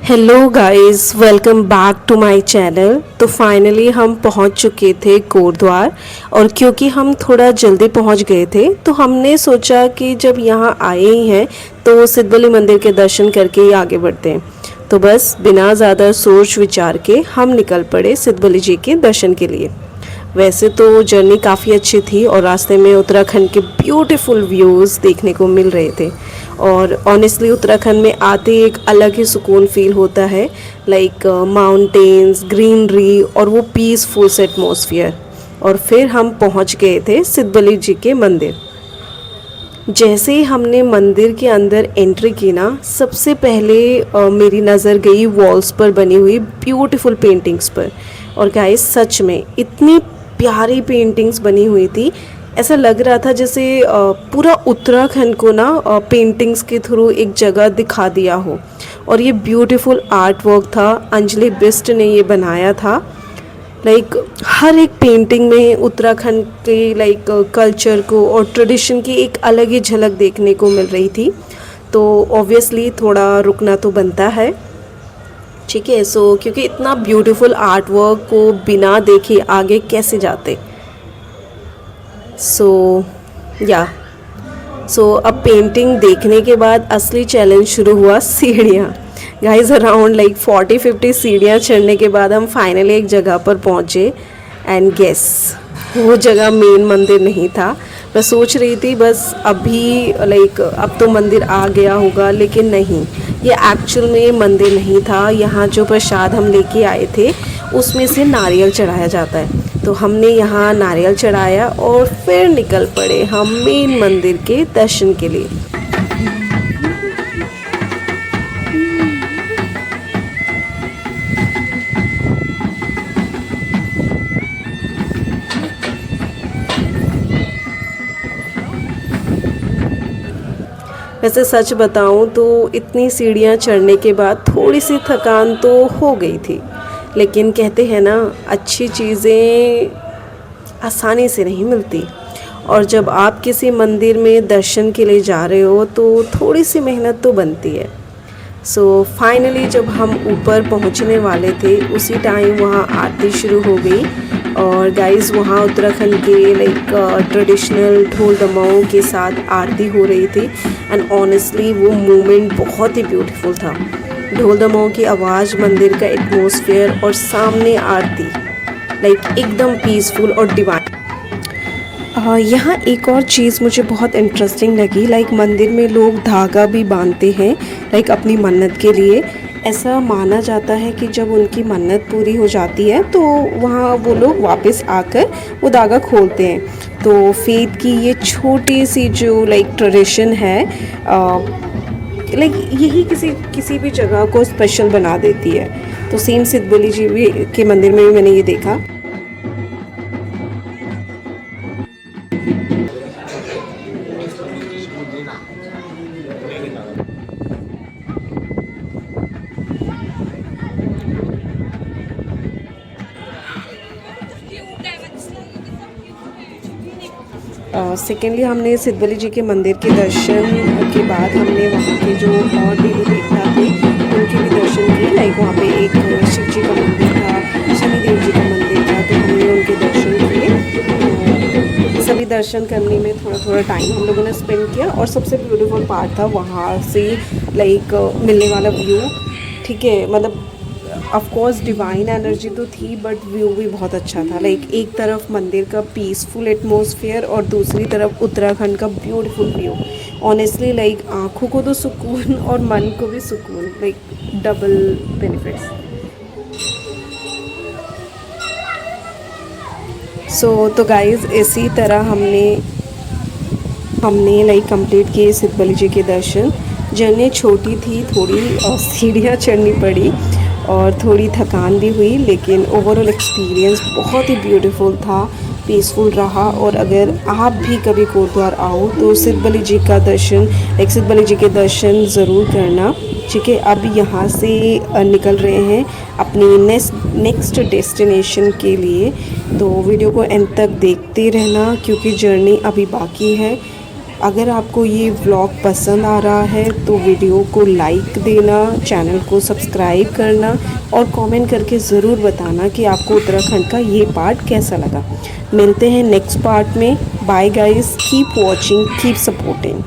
Hello guys, welcome back to my channel. तो finally हम पहुंच चुके थे कोटद्वार। और क्योंकि हम थोड़ा जल्दी पहुंच गए थे तो हमने सोचा कि जब यहां आए ही हैं तो सिद्धबली मंदिर के दर्शन करके ही आगे बढ़ते हैं। तो बस बिना ज़्यादा सोच विचार के हम निकल पड़े सिद्धबली जी के दर्शन के लिए। वैसे तो जर्नी काफ़ी अच्छी थी और रास्ते में उत्तराखंड के ब्यूटीफुल व्यूज़ देखने को मिल रहे थे। और ऑनेस्टली उत्तराखंड में आते ही एक अलग ही सुकून फील होता है, लाइक माउंटेन्स, ग्रीनरी और वो पीसफुल से एटमॉस्फेयर। और फिर हम पहुंच गए थे सिद्धबली जी के मंदिर। जैसे ही हमने मंदिर के अंदर एंट्री की ना, सबसे पहले मेरी नज़र गई वॉल्स पर बनी हुई ब्यूटीफुल पेंटिंग्स पर। और गाइस सच में इतनी प्यारी पेंटिंग्स बनी हुई थी, ऐसा लग रहा था जैसे पूरा उत्तराखंड को ना पेंटिंग्स के थ्रू एक जगह दिखा दिया हो। और ये ब्यूटीफुल आर्ट वर्क था, अंजलि बिस्ट ने ये बनाया था। लाइक हर एक पेंटिंग में उत्तराखंड के कल्चर को और ट्रेडिशन की एक अलग ही झलक देखने को मिल रही थी। तो ऑब्वियसली थोड़ा रुकना तो बनता है, ठीक है। सो क्योंकि इतना ब्यूटीफुल आर्ट वर्क को बिना देखे आगे कैसे जाते। सो अब पेंटिंग देखने के बाद असली चैलेंज शुरू हुआ, सीढ़ियाँ। गाइस अराउंड 40-50 सीढ़ियाँ चढ़ने के बाद हम फाइनली एक जगह पर पहुँचे। एंड गेस वो जगह मेन मंदिर नहीं था। मैं सोच रही थी बस अभी अब तो मंदिर आ गया होगा, लेकिन नहीं, ये एक्चुअल में मंदिर नहीं था। यहाँ जो प्रसाद हम लेके आए थे उसमें से नारियल चढ़ाया जाता है। तो हमने यहाँ नारियल चढ़ाया और फिर निकल पड़े हम मेन मंदिर के दर्शन के लिए। वैसे सच बताऊं तो इतनी सीढ़ियाँ चढ़ने के बाद थोड़ी सी थकान तो हो गई थी, लेकिन कहते हैं ना, अच्छी चीज़ें आसानी से नहीं मिलती। और जब आप किसी मंदिर में दर्शन के लिए जा रहे हो तो थोड़ी सी मेहनत तो बनती है। सो फाइनली जब हम ऊपर पहुंचने वाले थे उसी टाइम वहाँ आरती शुरू हो गई। और गाइस वहाँ उत्तराखंड के ट्रेडिशनल ढोल दमाओं के साथ आरती हो रही थी। एंड ऑनेस्टली वो मोमेंट बहुत ही ब्यूटीफुल था। ढोल दमाओं की आवाज़, मंदिर का एटमॉस्फेयर और सामने आरती, एकदम पीसफुल और डिवाइन। यहाँ एक और चीज़ मुझे बहुत इंटरेस्टिंग लगी, मंदिर में लोग धागा भी बांधते हैं अपनी मन्नत के लिए। ऐसा माना जाता है कि जब उनकी मन्नत पूरी हो जाती है तो वहाँ वो लोग वापस आकर वो धागा खोलते हैं। तो फेथ की ये छोटी सी जो ट्रेडिशन है, यही किसी भी जगह को स्पेशल बना देती है। तो सेम सिद्धबली जी भी के मंदिर में भी मैंने ये देखा। सेकेंडली हमने सिद्धबली जी के मंदिर के दर्शन के बाद हमने वहाँ के जो और देवी देवता थे उनके भी दर्शन किए। वहाँ पे एक शिव जी का मंदिर था, शनिदेव जी का मंदिर था, तो हमने उनके दर्शन किए। सभी दर्शन करने में थोड़ा थोड़ा टाइम हम लोगों ने स्पेंड किया। और सबसे ब्यूटीफुल पार्ट था वहाँ से मिलने वाला व्यू, ठीक है। मतलब ऑफ कोर्स डिवाइन एनर्जी तो थी, बट व्यू भी बहुत अच्छा था। एक तरफ मंदिर का पीसफुल एटमॉस्फेयर और दूसरी तरफ उत्तराखंड का ब्यूटीफुल व्यू। ऑनेस्टली आँखों को तो सुकून और मन को भी सुकून, डबल बेनिफिट्स। तो गाइज़ इसी तरह हमने कंप्लीट किए सिद्धबली जी के दर्शन। जर्नी छोटी थी, थोड़ी सीढ़ियाँ चढ़नी पड़ी और थोड़ी थकान भी हुई, लेकिन ओवरऑल एक्सपीरियंस बहुत ही ब्यूटीफुल था, पीसफुल रहा। और अगर आप भी कभी कोटद्वार आओ तो सिद्धबली जी के दर्शन ज़रूर करना, ठीक है। अब यहाँ से निकल रहे हैं अपनी नेक्स्ट डेस्टिनेशन के लिए। तो वीडियो को एंड तक देखते रहना क्योंकि जर्नी अभी बाकी है। अगर आपको ये व्लॉग पसंद आ रहा है तो वीडियो को लाइक देना, चैनल को सब्सक्राइब करना और कमेंट करके ज़रूर बताना कि आपको उत्तराखंड का ये पार्ट कैसा लगा। मिलते हैं नेक्स्ट पार्ट में। Bye guys, keep watching, keep supporting.